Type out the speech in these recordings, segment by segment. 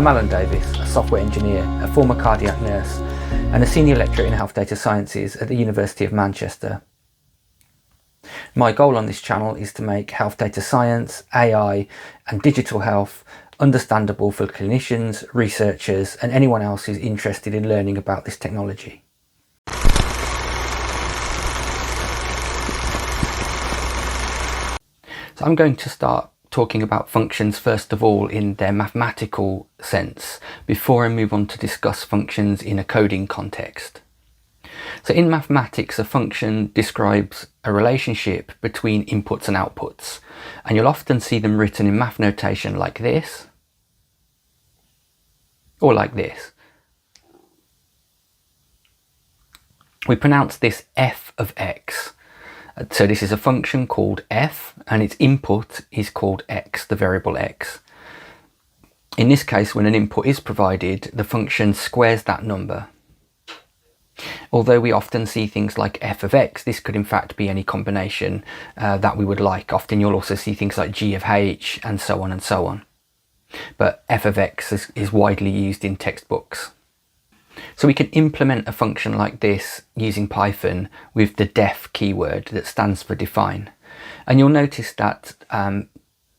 I'm Alan Davis, a software engineer, a former cardiac nurse, and a senior lecturer in health data sciences at the University of Manchester. My goal on this channel is to make health data science, AI, and digital health understandable for clinicians, researchers, and anyone else who's interested in learning about this technology. So I'm going to start talking about functions first of all in their mathematical sense before I move on to discuss functions in a coding context. So in mathematics, a function describes a relationship between inputs and outputs, and you'll often see them written in math notation like this or like this. We pronounce this f of x. So this is a function called f, and its input is called x, the variable x. In this case, when an input is provided, the function squares that number. Although we often see things like f of x, this could in fact be any combination that we would like. Often you'll also see things like g of h and so on and so on. But f of x is widely used in textbooks. So we can implement a function like this using Python with the def keyword that stands for define. And you'll notice that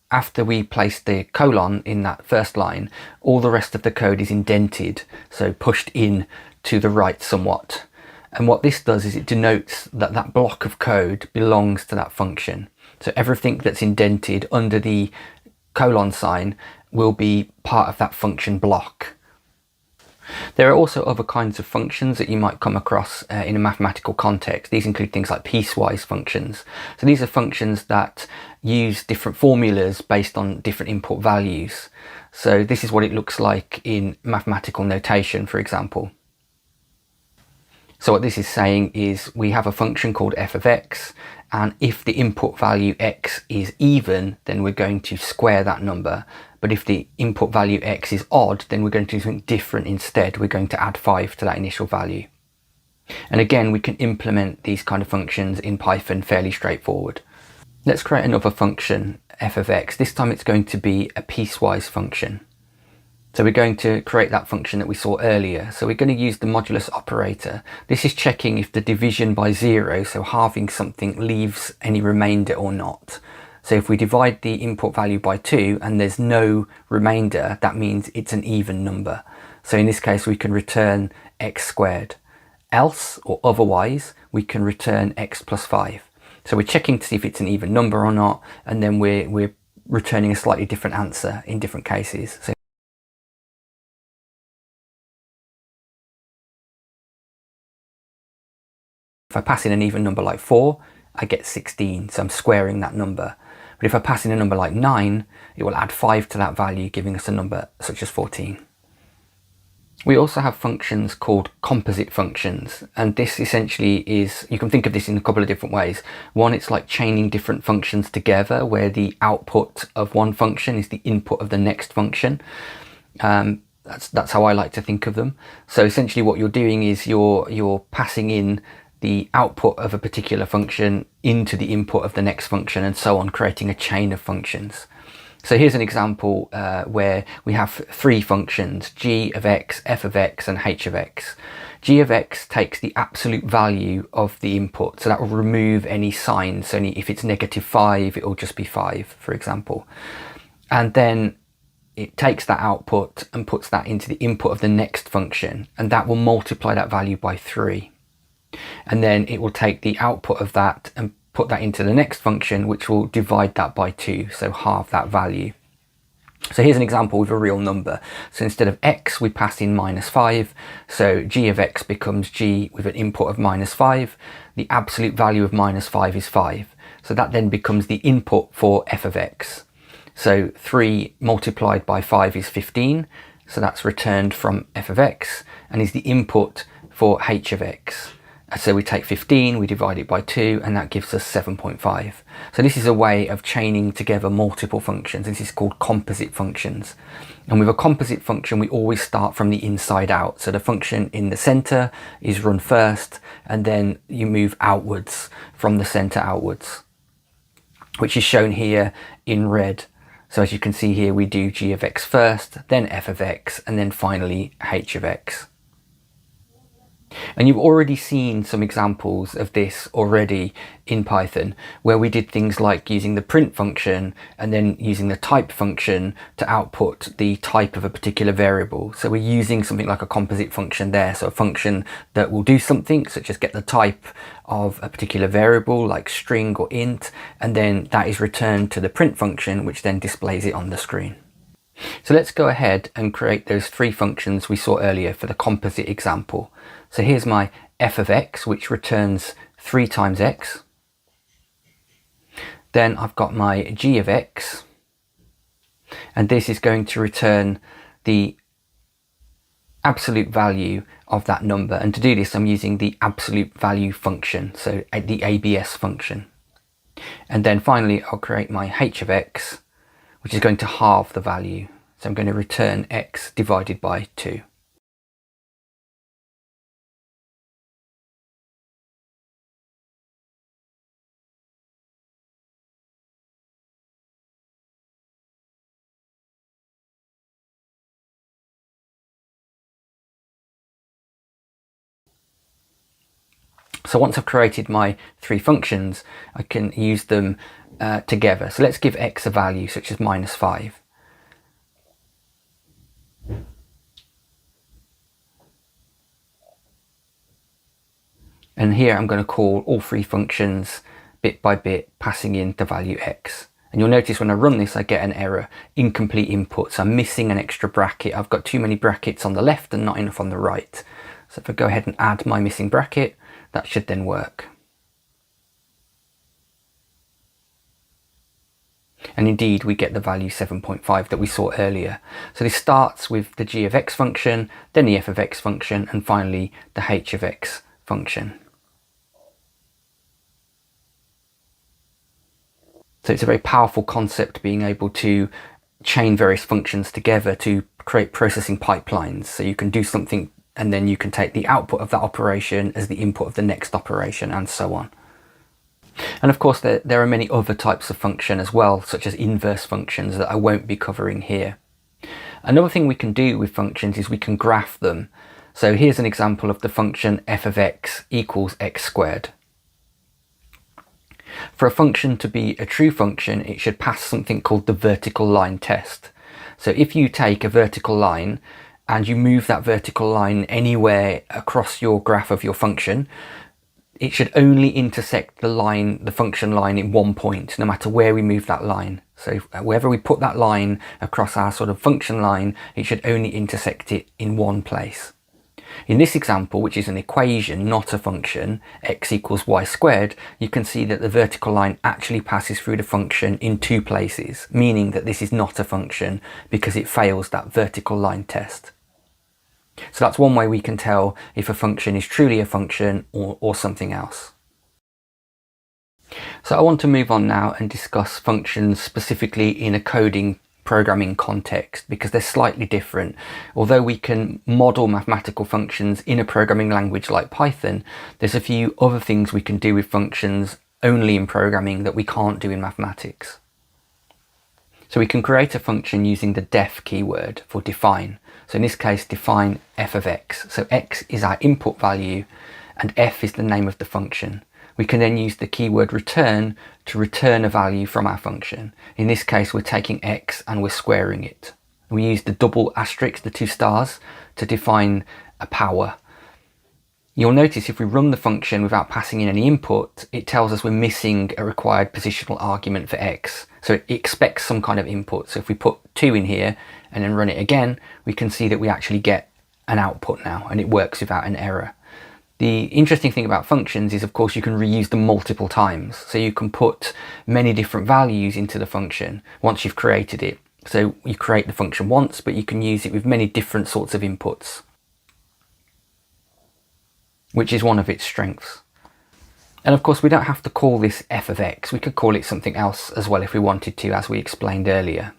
after we place the colon in that first line, all the rest of the code is indented, so pushed in to the right somewhat. And what this does is it denotes that that block of code belongs to that function. So everything that's indented under the colon sign will be part of that function block. There are also other kinds of functions that you might come across in a mathematical context. These include things like piecewise functions. So these are functions that use different formulas based on different input values. So this is what it looks like in mathematical notation, for example. So what this is saying is we have a function called f of x, and if the input value x is even, then we're going to square that number. But if the input value x is odd, then we're going to do something different instead. We're going to add 5 to that initial value. And again, we can implement these kind of functions in Python fairly straightforward. Let's create another function, f of x. This time it's going to be a piecewise function. So we're going to create that function that we saw earlier. So we're going to use the modulus operator. This is checking if the division by 0, so halving something, leaves any remainder or not. So if we divide the input value by 2 and there's no remainder, that means it's an even number. So in this case, we can return x squared. Else, or otherwise, we can return x plus 5. So we're checking to see if it's an even number or not, and then we're returning a slightly different answer in different cases. So if I pass in an even number like 4, I get 16, so I'm squaring that number. But if I pass in a number like 9, it will add 5 to that value, giving us a number such as 14. We also have functions called composite functions, and this essentially is, you can think of this in a couple of different ways. One, it's like chaining different functions together, where the output of one function is the input of the next function. That's how I like to think of them. So essentially what you're doing is you're passing in the output of a particular function into the input of the next function, and so on, creating a chain of functions. So here's an example where we have 3 functions, g of x, f of x, and h of x. G of x takes the absolute value of the input, so that will remove any signs. So if it's -5, it will just be 5, for example. And then it takes that output and puts that into the input of the next function, and that will multiply that value by 3. And then it will take the output of that and put that into the next function, which will divide that by 2, so halve that value. So here's an example with a real number. So instead of x, we pass in -5. So g of x becomes g with an input of -5. The absolute value of -5 is 5. So that then becomes the input for f of x. So 3 multiplied by 5 is 15. So that's returned from f of x and is the input for h of x. So we take 15, we divide it by 2, and that gives us 7.5. So this is a way of chaining together multiple functions. This is called composite functions. And with a composite function, we always start from the inside out. So the function in the center is run first, and then you move outwards from the center outwards, which is shown here in red. So as you can see here, we do g of x first, then f of x, and then finally h of x. And you've already seen some examples of this already in Python, where we did things like using the print function and then using the type function to output the type of a particular variable. So we're using something like a composite function there. So a function that will do something such as get the type of a particular variable like string or int, and then that is returned to the print function, which then displays it on the screen. So let's go ahead and create those three functions we saw earlier for the composite example. So here's my f of x, which returns 3 times x. Then I've got my g of x, and this is going to return the absolute value of that number. And to do this, I'm using the absolute value function, so the ABS function. And then finally, I'll create my h of x, which is going to halve the value. So I'm going to return x divided by 2. So once I've created my three functions, I can use them together. So let's give x a value such as -5. And here I'm going to call all three functions bit by bit, passing in the value x. And you'll notice when I run this, I get an error, incomplete input. So I'm missing an extra bracket. I've got too many brackets on the left and not enough on the right. So if I go ahead and add my missing bracket, that should then work. And indeed, we get the value 7.5 that we saw earlier. So this starts with the g of x function, then the f of x function, and finally the h of x function. So it's a very powerful concept, being able to chain various functions together to create processing pipelines. So you can do something and then you can take the output of that operation as the input of the next operation, and so on. And of course, there are many other types of function as well, such as inverse functions that I won't be covering here. Another thing we can do with functions is we can graph them. So here's an example of the function f of x equals x squared. For a function to be a true function, it should pass something called the vertical line test. So if you take a vertical line and you move that vertical line anywhere across your graph of your function, it should only intersect the function line in one point, no matter where we move that line. So wherever we put that line across our sort of function line, it should only intersect it in one place. In this example, which is an equation, not a function, x equals y squared, you can see that the vertical line actually passes through the function in 2 places, meaning that this is not a function because it fails that vertical line test. So that's one way we can tell if a function is truly a function or something else. So I want to move on now and discuss functions specifically in a coding programming context, because they're slightly different. Although we can model mathematical functions in a programming language like Python, there's a few other things we can do with functions only in programming that we can't do in mathematics. So we can create a function using the def keyword for define. So in this case, define f of x. So x is our input value and f is the name of the function. We can then use the keyword return to return a value from our function. In this case, we're taking x and we're squaring it. We use the double asterisk, the 2 stars, to define a power. You'll notice if we run the function without passing in any input, it tells us we're missing a required positional argument for x. So it expects some kind of input. So if we put 2 in here and then run it again, we can see that we actually get an output now, and it works without an error. The interesting thing about functions is, of course, you can reuse them multiple times. So you can put many different values into the function once you've created it. So you create the function once, but you can use it with many different sorts of inputs, which is one of its strengths. And of course, we don't have to call this f of x. We could call it something else as well if we wanted to, as we explained earlier.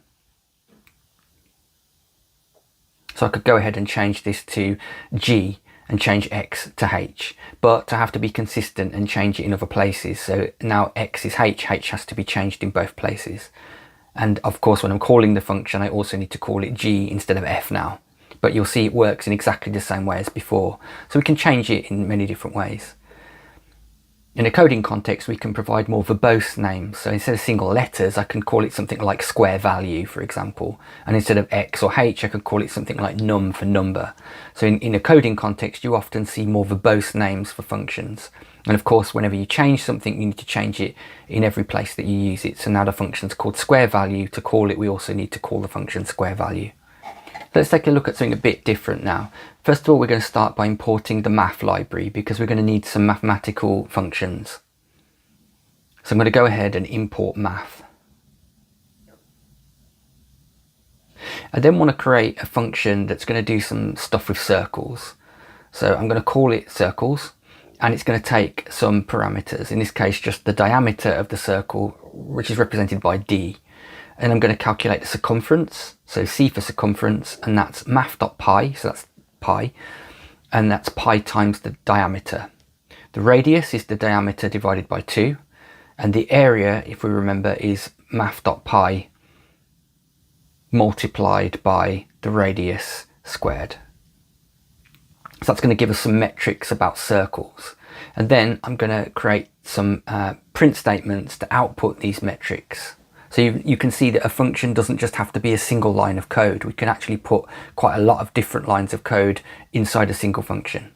So I could go ahead and change this to g and change x to h, but I have to be consistent and change it in other places. So now x is h has to be changed in both places. And of course, when I'm calling the function, I also need to call it g instead of f now. But you'll see it works in exactly the same way as before. So we can change it in many different ways. In a coding context, we can provide more verbose names. So instead of single letters, I can call it something like square value, for example. And instead of X or H, I could call it something like num for number. So in a coding context, you often see more verbose names for functions. And of course, whenever you change something, you need to change it in every place that you use it. So now the function's called square value. To call it, we also need to call the function square value. Let's take a look at something a bit different now. First of all, we're going to start by importing the math library because we're going to need some mathematical functions. So I'm going to go ahead and import math. I then want to create a function that's going to do some stuff with circles. So I'm going to call it circles, and it's going to take some parameters. In this case, just the diameter of the circle, which is represented by d. And I'm going to calculate the circumference, so C for circumference, and that's math.pi, so that's pi, and that's pi times the diameter. The radius is the diameter divided by 2, and the area, if we remember, is math.pi multiplied by the radius squared. So that's going to give us some metrics about circles. And then I'm going to create some print statements to output these metrics. So you can see that a function doesn't just have to be a single line of code. We can actually put quite a lot of different lines of code inside a single function.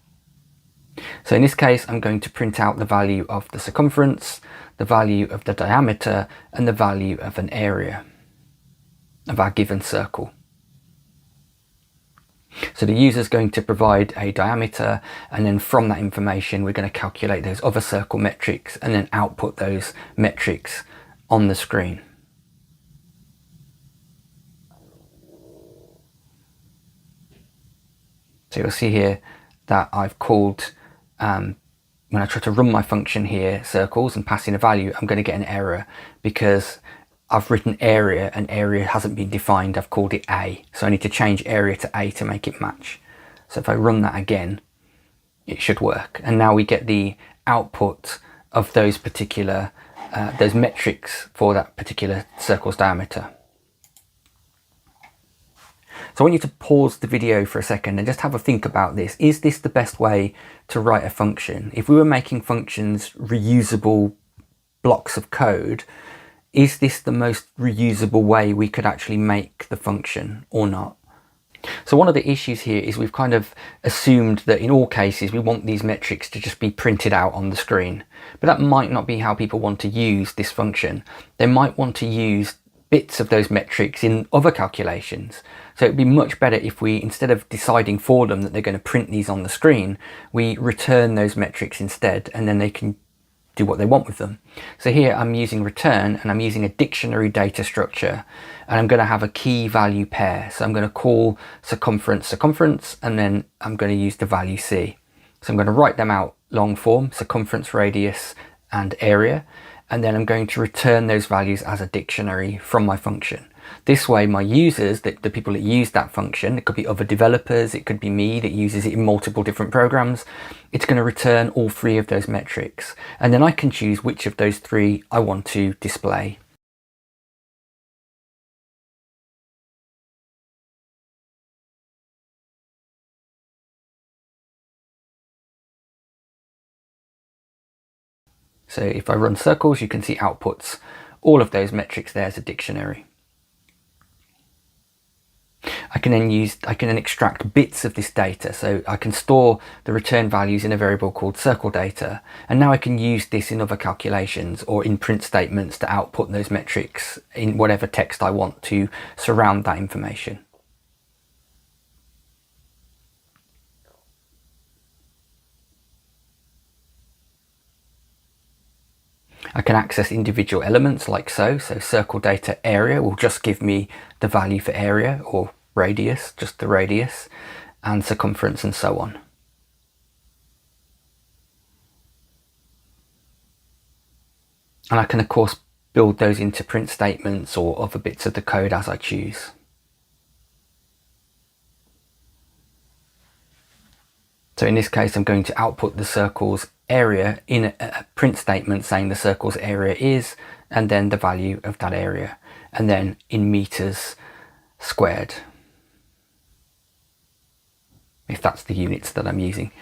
So in this case, I'm going to print out the value of the circumference, the value of the diameter, and the value of an area of our given circle. So the user is going to provide a diameter, and then from that information, we're going to calculate those other circle metrics and then output those metrics on the screen. So you'll see here that I've called, when I try to run my function here, circles, and pass in a value, I'm going to get an error because I've written area and area hasn't been defined. I've called it A. So I need to change area to A to make it match. So if I run that again, it should work. And now we get the output of those particular, those metrics for that particular circle's diameter. So I want you to pause the video for a second and just have a think about this. Is this the best way to write a function? If we were making functions reusable blocks of code, is this the most reusable way we could actually make the function or not? So one of the issues here is we've kind of assumed that in all cases we want these metrics to just be printed out on the screen. But that might not be how people want to use this function. They might want to use bits of those metrics in other calculations. So it'd be much better if we, instead of deciding for them that they're going to print these on the screen, we return those metrics instead, and then they can do what they want with them. So here I'm using return, and I'm using a dictionary data structure, and I'm going to have a key value pair. So I'm going to call circumference, and then I'm going to use the value C. So I'm going to write them out long form, circumference, radius, and area. And then I'm going to return those values as a dictionary from my function. This way my users, the people that use that function, it could be other developers, it could be me that uses it in multiple different programs, it's going to return all three of those metrics. And then I can choose which of those three I want to display. So if I run circles, you can see outputs all of those metrics there as a dictionary. I can then extract bits of this data. So I can store the return values in a variable called circle data. And now I can use this in other calculations or in print statements to output those metrics in whatever text I want to surround that information. I can access individual elements like so. So circle data area will just give me the value for area, or radius, just the radius, and circumference, and so on. And I can of course build those into print statements or other bits of the code as I choose. So in this case, I'm going to output the circles area in a print statement saying the circle's area is, and then the value of that area, and then in meters squared, if that's the units that I'm using.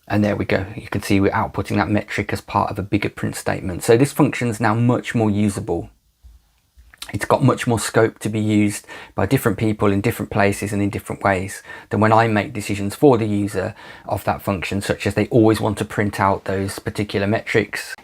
And there we go. You can see we're outputting that metric as part of a bigger print statement. So this function is now much more usable. It's got much more scope to be used by different people in different places and in different ways than when I make decisions for the user of that function, such as they always want to print out those particular metrics.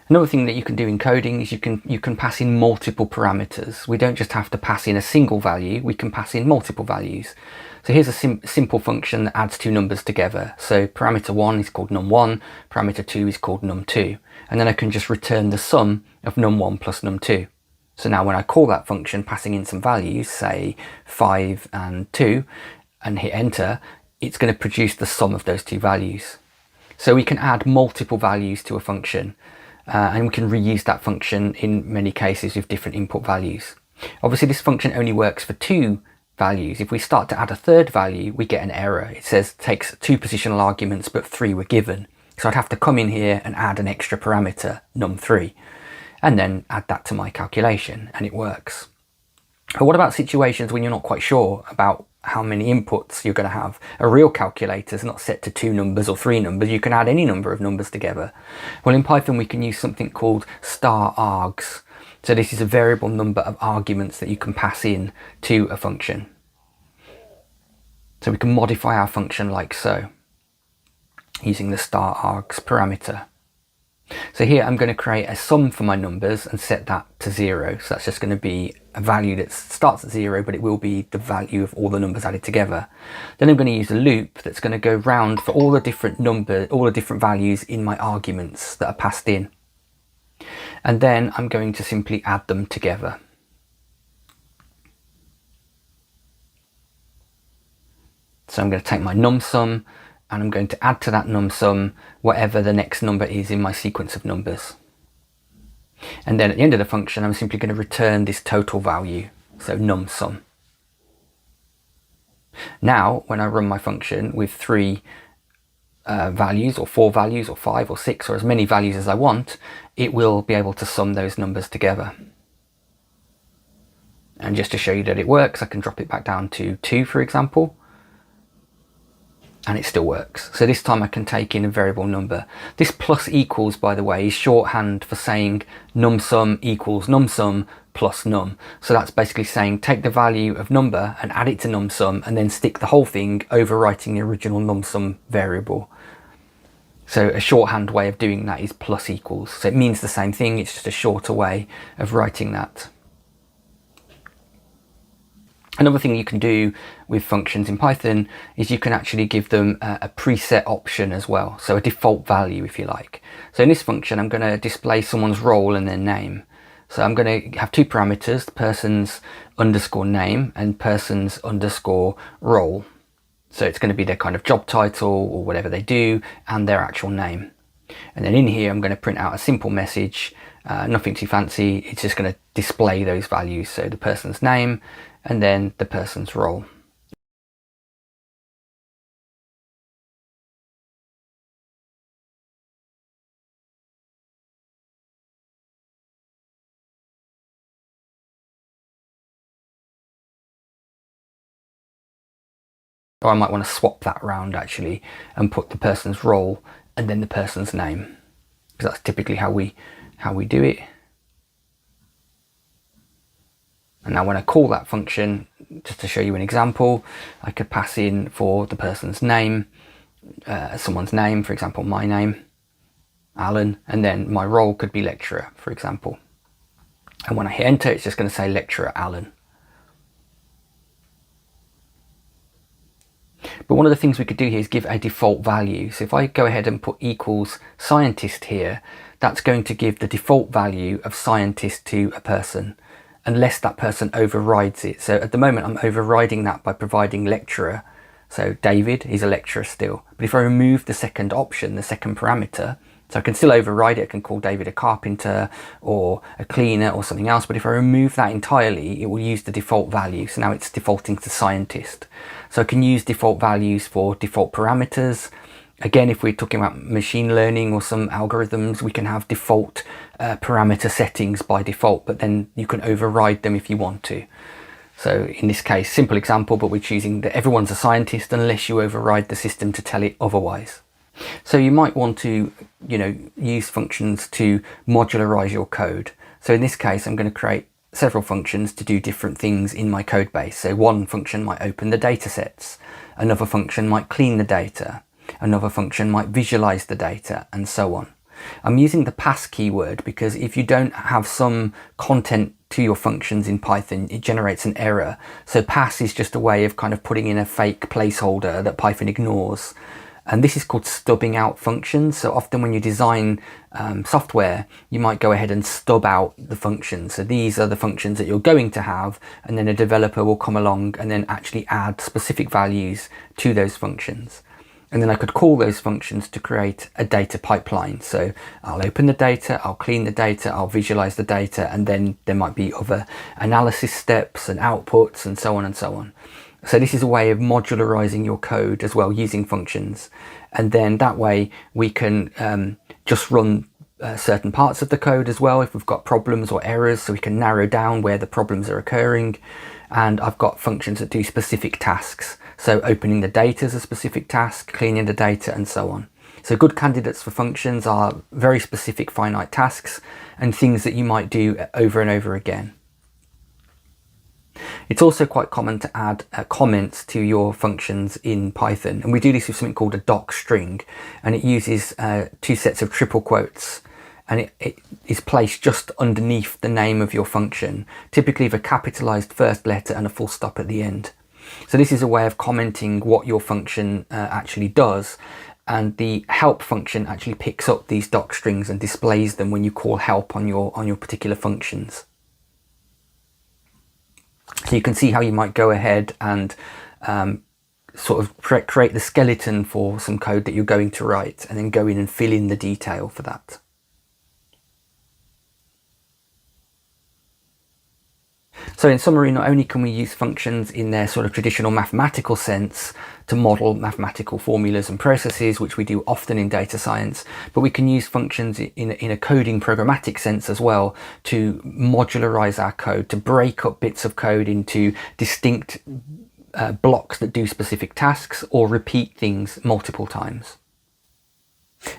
Another thing that you can do in coding is you can pass in multiple parameters. We don't just have to pass in a single value, we can pass in multiple values. So here's a simple function that adds two numbers together. So parameter 1 is called num1, parameter 2 is called num2. And then I can just return the sum of num1 plus num2. So now when I call that function, passing in some values, say 5 and 2, and hit enter, it's going to produce the sum of those two values. So we can add multiple values to a function, and we can reuse that function in many cases with different input values. Obviously this function only works for two values. If we start to add a third value, we get an error. It says takes two positional arguments, but 3 were given. So I'd have to come in here and add an extra parameter, num3, and then add that to my calculation, and it works. But what about situations when you're not quite sure about how many inputs you're going to have? A real calculator is not set to 2 numbers or 3 numbers. You can add any number of numbers together. Well, in Python we can use something called star args. So this is a variable number of arguments that you can pass in to a function. So we can modify our function like so, using the star args parameter. So here I'm going to create a sum for my numbers and set that to 0. So that's just going to be a value that starts at 0, but it will be the value of all the numbers added together. Then I'm going to use a loop that's going to go round for all the different numbers, all the different values in my arguments that are passed in. And then I'm going to simply add them together. So I'm going to take my num sum and I'm going to add to that num sum whatever the next number is in my sequence of numbers. And then at the end of the function, I'm simply going to return this total value, so num sum. Now, when I run my function with 3 values, or 4 values, or 5 or 6, or as many values as I want, it will be able to sum those numbers together. And just to show you that it works, I can drop it back down to 2, for example, and it still works. So this time I can take in a variable number. This plus equals, by the way, is shorthand for saying num sum equals num sum plus num. So that's basically saying take the value of number and add it to num sum, and then stick the whole thing overwriting the original num sum variable. So a shorthand way of doing that is plus equals. So it means the same thing, it's just a shorter way of writing that. Another thing you can do with functions in Python is you can actually give them a preset option as well. So a default value, if you like. So in this function, I'm going to display someone's role and their name. So I'm going to have 2 parameters, the person's underscore name and person's underscore role. So it's going to be their kind of job title or whatever they do and their actual name. And then in here, I'm going to print out a simple message, nothing too fancy. It's just going to display those values. So the person's name and then the person's role. Or I might want to swap that around actually and put the person's role and then the person's name, because that's typically how we do it. And now when I call that function, just to show you an example, I could pass in for the person's name, someone's name, for example, my name, Alan, and then my role could be lecturer, for example. And when I hit enter, it's just going to say lecturer Alan. But one of the things we could do here is give a default value. So if I go ahead and put equals scientist here, that's going to give the default value of scientist to a person, unless that person overrides it. So at the moment I'm overriding that by providing lecturer. So David is a lecturer still. But if I remove the second option, the second parameter, so I can still override it, I can call David a carpenter or a cleaner or something else, but if I remove that entirely, it will use the default value. So now it's defaulting to scientist. So I can use default values for default parameters, Again, if we're talking about machine learning or some algorithms, we can have default parameter settings by default, but then you can override them if you want to. So in this case, simple example, but we're choosing that everyone's a scientist unless you override the system to tell it otherwise. So you might want to, use functions to modularize your code. So in this case, I'm going to create several functions to do different things in my code base. So one function might open the data sets, another function might clean the data, another function might visualize the data, and so on. I'm using the pass keyword because if you don't have some content to your functions in Python, it generates an error. So pass is just a way of kind of putting in a fake placeholder that Python ignores. And this is called stubbing out functions. So often when you design software, you might go ahead and stub out the functions. So these are the functions that you're going to have, and then a developer will come along and then actually add specific values to those functions. And then I could call those functions to create a data pipeline. So I'll open the data, I'll clean the data, I'll visualize the data, and then there might be other analysis steps and outputs and so on and so on. So this is a way of modularizing your code as well using functions. And then that way we can just run certain parts of the code as well if we've got problems or errors, so we can narrow down where the problems are occurring. And I've got functions that do specific tasks. So opening the data is a specific task, cleaning the data, and so on. So good candidates for functions are very specific finite tasks and things that you might do over and over again. It's also quite common to add comments to your functions in Python, and we do this with something called a doc string, and it uses two sets of triple quotes, and it is placed just underneath the name of your function, typically with a capitalized first letter and a full stop at the end. So this is a way of commenting what your function actually does, and the help function actually picks up these doc strings and displays them when you call help on your particular functions. So you can see how you might go ahead and sort of create the skeleton for some code that you're going to write, and then go in and fill in the detail for that. So in summary, not only can we use functions in their sort of traditional mathematical sense to model mathematical formulas and processes, which we do often in data science, but we can use functions in a coding programmatic sense as well to modularize our code, to break up bits of code into distinct blocks that do specific tasks or repeat things multiple times.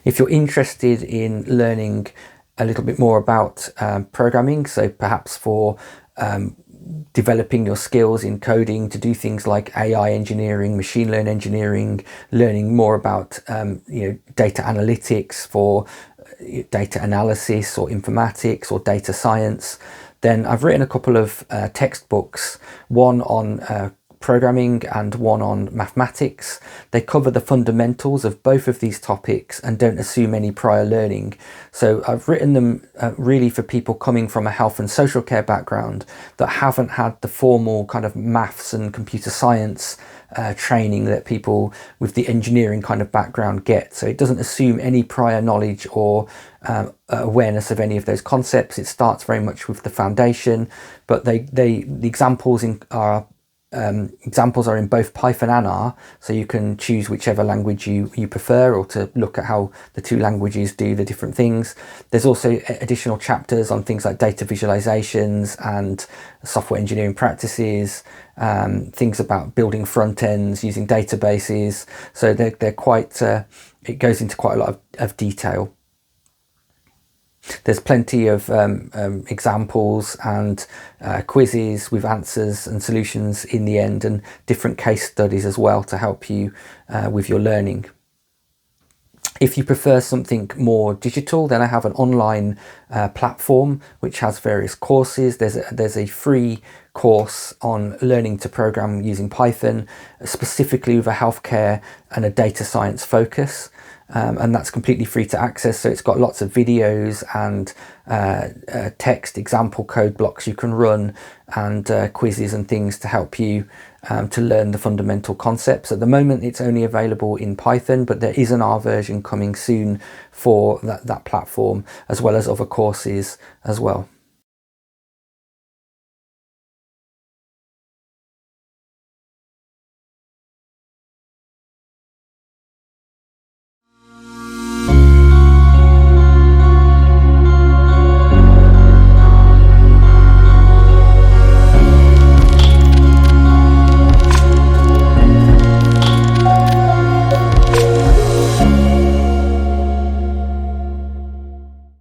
If you're interested in learning a little bit more about programming, so perhaps for developing your skills in coding to do things like AI engineering, machine learning engineering, learning more about data analytics for data analysis or informatics or data science, then I've written a couple of textbooks, one on programming and one on mathematics. They cover the fundamentals of both of these topics and don't assume any prior learning. So I've written them really for people coming from a health and social care background that haven't had the formal kind of maths and computer science training that people with the engineering kind of background get. So it doesn't assume any prior knowledge or awareness of any of those concepts. It starts very much with the foundation, but the examples are in both Python and R, so you can choose whichever language you prefer, or to look at how the two languages do the different things. There's also additional chapters on things like data visualizations and software engineering practices, things about building front ends using databases. So they're quite, it goes into quite a lot of detail. There's plenty of examples and quizzes with answers and solutions in the end, and different case studies as well to help you with your learning. If you prefer something more digital, then I have an online platform which has various courses. There's a free course on learning to program using Python, specifically with a healthcare and a data science focus. And that's completely free to access, so it's got lots of videos and text example code blocks you can run, and quizzes and things to help you to learn the fundamental concepts. At the moment it's only available in Python, but there is an R version coming soon for that platform, as well as other courses as well.